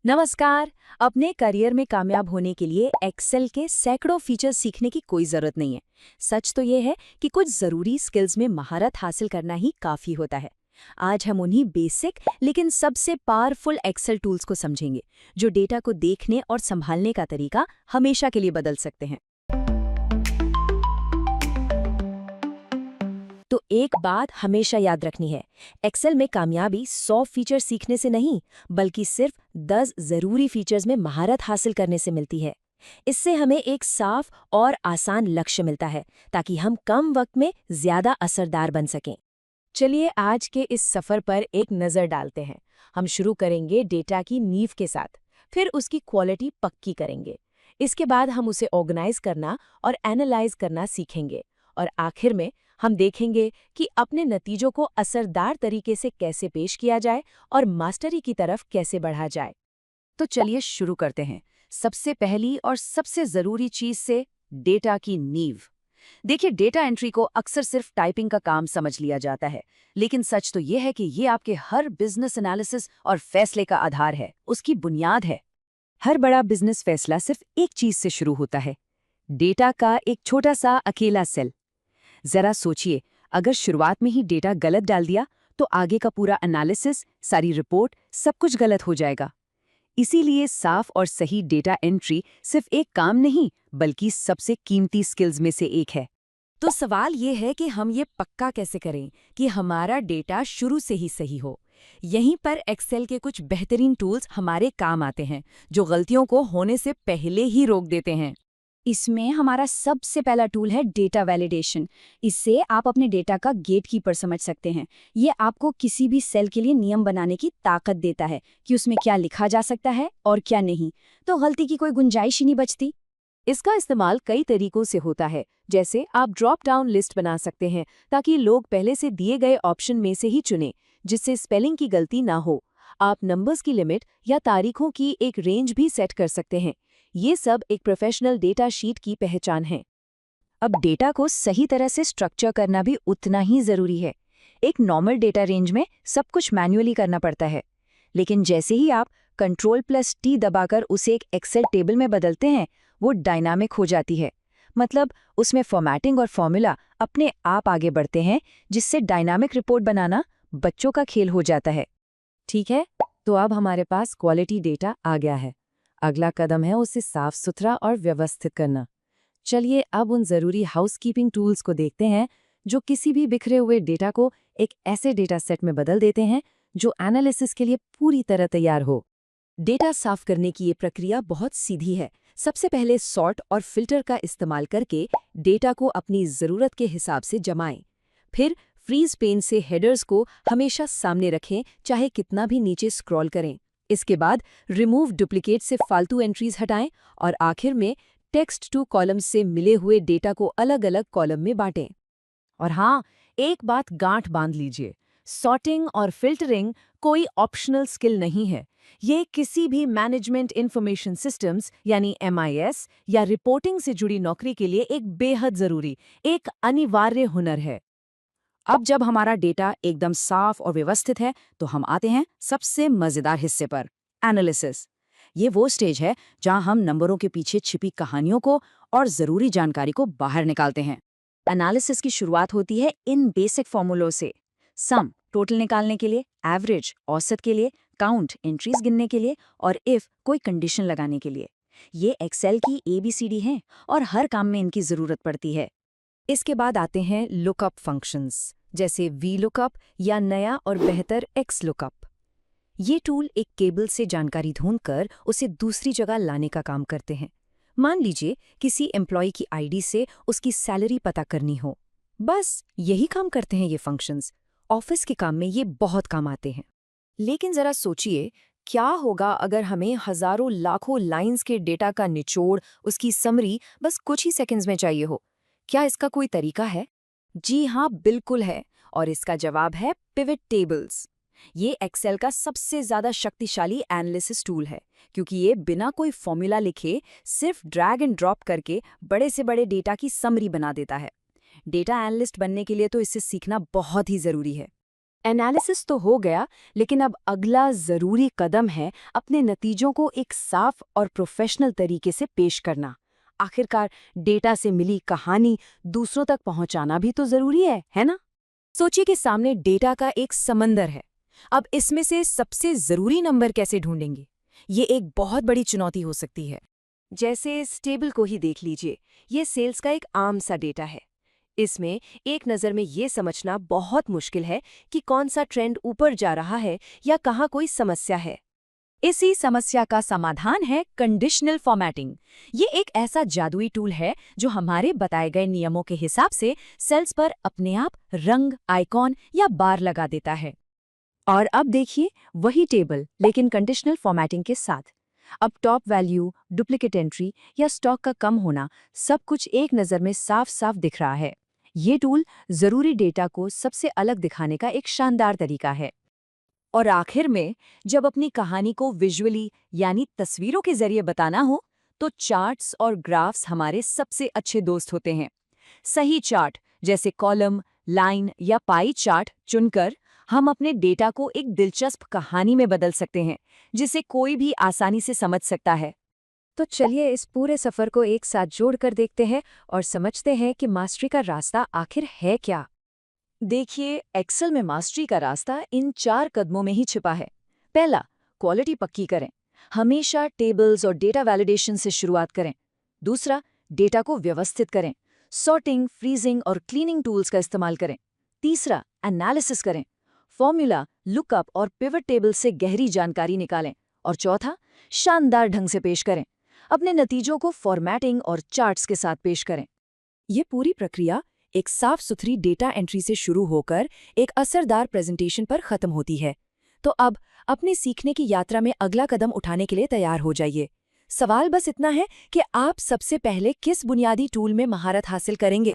नमस्कार। अपने करियर में कामयाब होने के लिए एक्सेल के सैकड़ों फीचर्स सीखने की कोई ज़रूरत नहीं है। सच तो ये है कि कुछ ज़रूरी स्किल्स में महारत हासिल करना ही काफ़ी होता है। आज हम उन्हीं बेसिक लेकिन सबसे पावरफुल एक्सेल टूल्स को समझेंगे, जो डेटा को देखने और संभालने का तरीका हमेशा के लिए बदल सकते हैं। तो एक बात हमेशा याद रखनी है, एक्सेल में कामयाबी 100 फीचर सीखने से नहीं, बल्कि सिर्फ 10 ज़रूरी फीचर्स में महारत हासिल करने से मिलती है। इससे हमें एक साफ और आसान लक्ष्य मिलता है, ताकि हम कम वक्त में ज़्यादा असरदार बन सकें। चलिए आज के इस सफ़र पर एक नज़र डालते हैं। हम शुरू करेंगे डेटा की नींव के साथ, फिर उसकी क्वालिटी पक्की करेंगे। इसके बाद हम उसे ऑर्गेनाइज करना और एनालाइज करना सीखेंगे, और आखिर में हम देखेंगे कि अपने नतीजों को असरदार तरीके से कैसे पेश किया जाए और मास्टरी की तरफ कैसे बढ़ा जाए। तो चलिए शुरू करते हैं। सबसे पहली और सबसे ज़रूरी चीज़ से, डेटा की नींव। देखिए, डेटा एंट्री को अक्सर सिर्फ टाइपिंग का काम समझ लिया जाता है, लेकिन सच तो ये है कि ये आपके हर बिजनेस एनालिसिस और फैसले का आधार है, उसकी बुनियाद है। हर बड़ा बिजनेस फैसला सिर्फ एक चीज़ से शुरू होता है, डेटा का एक छोटा सा अकेला सेल। जरा सोचिए, अगर शुरुआत में ही डेटा गलत डाल दिया, तो आगे का पूरा एनालिसिस, सारी रिपोर्ट, सब कुछ गलत हो जाएगा। इसीलिए साफ और सही डेटा एंट्री सिर्फ एक काम नहीं, बल्कि सबसे कीमती स्किल्स में से एक है। तो सवाल ये है कि हम ये पक्का कैसे करें कि हमारा डेटा शुरू से ही सही हो। यहीं पर एक्सेल के कुछ बेहतरीन टूल्स हमारे काम आते हैं, जो गलतियों को होने से पहले ही रोक देते हैं। इसमें हमारा सबसे पहला टूल है डेटा वैलिडेशन। इससे आप अपने डेटा का गेटकीपर समझ सकते हैं। ये आपको किसी भी सेल के लिए नियम बनाने की ताकत देता है कि उसमें क्या लिखा जा सकता है और क्या नहीं, तो गलती की कोई गुंजाइश ही नहीं बचती। इसका इस्तेमाल कई तरीकों से होता है, जैसे आप ड्रॉप डाउन लिस्ट बना सकते हैं ताकि लोग पहले से दिए गए ऑप्शन में से ही चुनें, जिससे स्पेलिंग की गलती ना हो। आप नंबर्स की लिमिट या तारीखों की एक रेंज भी सेट कर सकते हैं। ये सब एक प्रोफेशनल डेटा शीट की पहचान है। अब डेटा को सही तरह से स्ट्रक्चर करना भी उतना ही जरूरी है। एक नॉर्मल डेटा रेंज में सब कुछ मैन्युअली करना पड़ता है, लेकिन जैसे ही आप Ctrl+T दबाकर उसे एक एक्सेल टेबल में बदलते हैं, वो डायनामिक हो जाती है। मतलब उसमें फॉर्मेटिंग और फॉर्मूला अपने आप आगे बढ़ते हैं, जिससे डायनामिक रिपोर्ट बनाना बच्चों का खेल हो जाता है। ठीक है, तो अब हमारे पास क्वालिटी डेटा आ गया है। अगला कदम है उसे साफ सुथरा और व्यवस्थित करना। चलिए अब उन ज़रूरी हाउसकीपिंग टूल्स को देखते हैं, जो किसी भी बिखरे हुए डेटा को एक ऐसे डेटा सेट में बदल देते हैं जो एनालिसिस के लिए पूरी तरह तैयार हो। डेटा साफ करने की ये प्रक्रिया बहुत सीधी है। सबसे पहले सॉर्ट और फिल्टर का इस्तेमाल करके डेटा को अपनी ज़रूरत के हिसाब से जमाएं। फिर फ्रीज पेन से हेडर्स को हमेशा सामने रखें, चाहे कितना भी नीचे स्क्रॉल करें। इसके बाद रिमूव डुप्लीकेट से फालतू एंट्रीज हटाएं, और आखिर में टेक्स्ट टू कॉलम्स से मिले हुए डेटा को अलग अलग कॉलम में बांटें। और हाँ, एक बात गांठ बांध लीजिए, सॉर्टिंग और फिल्टरिंग कोई ऑप्शनल स्किल नहीं है। ये किसी भी मैनेजमेंट इंफॉर्मेशन सिस्टम्स यानी MIS या रिपोर्टिंग से जुड़ी नौकरी के लिए एक बेहद ज़रूरी, एक अनिवार्य हुनर है। अब जब हमारा डेटा एकदम साफ और व्यवस्थित है, तो हम आते हैं सबसे मज़ेदार हिस्से पर, एनालिसिस। ये वो स्टेज है जहां हम नंबरों के पीछे छिपी कहानियों को और ज़रूरी जानकारी को बाहर निकालते हैं। एनालिसिस की शुरुआत होती है इन बेसिक फॉर्मूलों से। सम टोटल निकालने के लिए, एवरेज औसत के लिए, काउंट एंट्रीज गिनने के लिए, और इफ कोई कंडीशन लगाने के लिए। ये एक्सेल की ABCD हैं, और हर काम में इनकी ज़रूरत पड़ती है। इसके बाद आते हैं लुकअप फंक्शंस, जैसे VLOOKUP या नया और बेहतर XLOOKUP। ये टूल एक केबल से जानकारी ढूंढकर उसे दूसरी जगह लाने का काम करते हैं। मान लीजिए किसी एम्प्लॉय की ID से उसकी सैलरी पता करनी हो। बस यही काम करते हैं ये फंक्शंस। ऑफिस के काम में ये बहुत काम आते हैं। लेकिन जरा सोचिए, क्या होगा अगर हमें हजारों लाखों लाइंस के डेटा का निचोड़, उसकी समरी बस कुछ ही सेकंड्स में चाहिए हो? क्या इसका कोई तरीका है? जी हाँ, बिल्कुल है, और इसका जवाब है पिवट टेबल्स। ये एक्सेल का सबसे ज़्यादा शक्तिशाली एनालिसिस टूल है, क्योंकि ये बिना कोई फॉर्मूला लिखे सिर्फ ड्रैग एंड ड्रॉप करके बड़े से बड़े डेटा की समरी बना देता है। डेटा एनालिस्ट बनने के लिए तो इसे सीखना बहुत ही ज़रूरी है। एनालिसिस तो हो गया, लेकिन अब अगला जरूरी कदम है अपने नतीजों को एक साफ और प्रोफेशनल तरीके से पेश करना। आखिरकार डेटा से मिली कहानी दूसरों तक पहुंचाना भी तो जरूरी है ना? सोचिए कि सामने डेटा का एक समंदर है। अब इसमें से सबसे जरूरी नंबर कैसे ढूंढेंगे? ये एक बहुत बड़ी चुनौती हो सकती है। जैसे इस टेबल को ही देख लीजिए, ये सेल्स का एक आम सा डेटा है। इसमें एक नज़र में ये समझना बहुत मुश्किल है कि कौन सा ट्रेंड ऊपर जा रहा है या कहाँ कोई समस्या है। इसी समस्या का समाधान है कंडीशनल फॉर्मेटिंग। ये एक ऐसा जादुई टूल है जो हमारे बताए गए नियमों के हिसाब से सेल्स पर अपने आप रंग, आइकॉन या बार लगा देता है। और अब देखिए वही टेबल, लेकिन कंडीशनल फॉर्मेटिंग के साथ। अब टॉप वैल्यू, डुप्लीकेट एंट्री या स्टॉक का कम होना, सब कुछ एक नज़र में साफ साफ दिख रहा है। ये टूल ज़रूरी डेटा को सबसे अलग दिखाने का एक शानदार तरीका है। और आखिर में, जब अपनी कहानी को विजुअली यानी तस्वीरों के जरिए बताना हो, तो चार्ट्स और ग्राफ्स हमारे सबसे अच्छे दोस्त होते हैं। सही चार्ट जैसे कॉलम, लाइन या पाई चार्ट चुनकर हम अपने डेटा को एक दिलचस्प कहानी में बदल सकते हैं, जिसे कोई भी आसानी से समझ सकता है। तो चलिए इस पूरे सफ़र को एक साथ जोड़कर देखते हैं और समझते हैं कि मास्टरी का रास्ता आखिर है क्या। देखिए, एक्सेल में मास्टरी का रास्ता इन 4 कदमों में ही छिपा है। पहला, क्वालिटी पक्की करें। हमेशा टेबल्स और डेटा वैलिडेशन से शुरुआत करें। दूसरा, डेटा को व्यवस्थित करें। सॉर्टिंग, फ्रीजिंग और क्लीनिंग टूल्स का इस्तेमाल करें। तीसरा, एनालिसिस करें। फॉर्मूला, लुकअप और पिवट टेबल से गहरी जानकारी निकालें। और चौथा, शानदार ढंग से पेश करें। अपने नतीजों को फॉर्मेटिंग और चार्ट्स के साथ पेश करें। ये पूरी प्रक्रिया एक साफ सुथरी डेटा एंट्री से शुरू होकर एक असरदार प्रेजेंटेशन पर खत्म होती है। तो अब अपने सीखने की यात्रा में अगला कदम उठाने के लिए तैयार हो जाइए। सवाल बस इतना है कि आप सबसे पहले किस बुनियादी टूल में महारत हासिल करेंगे।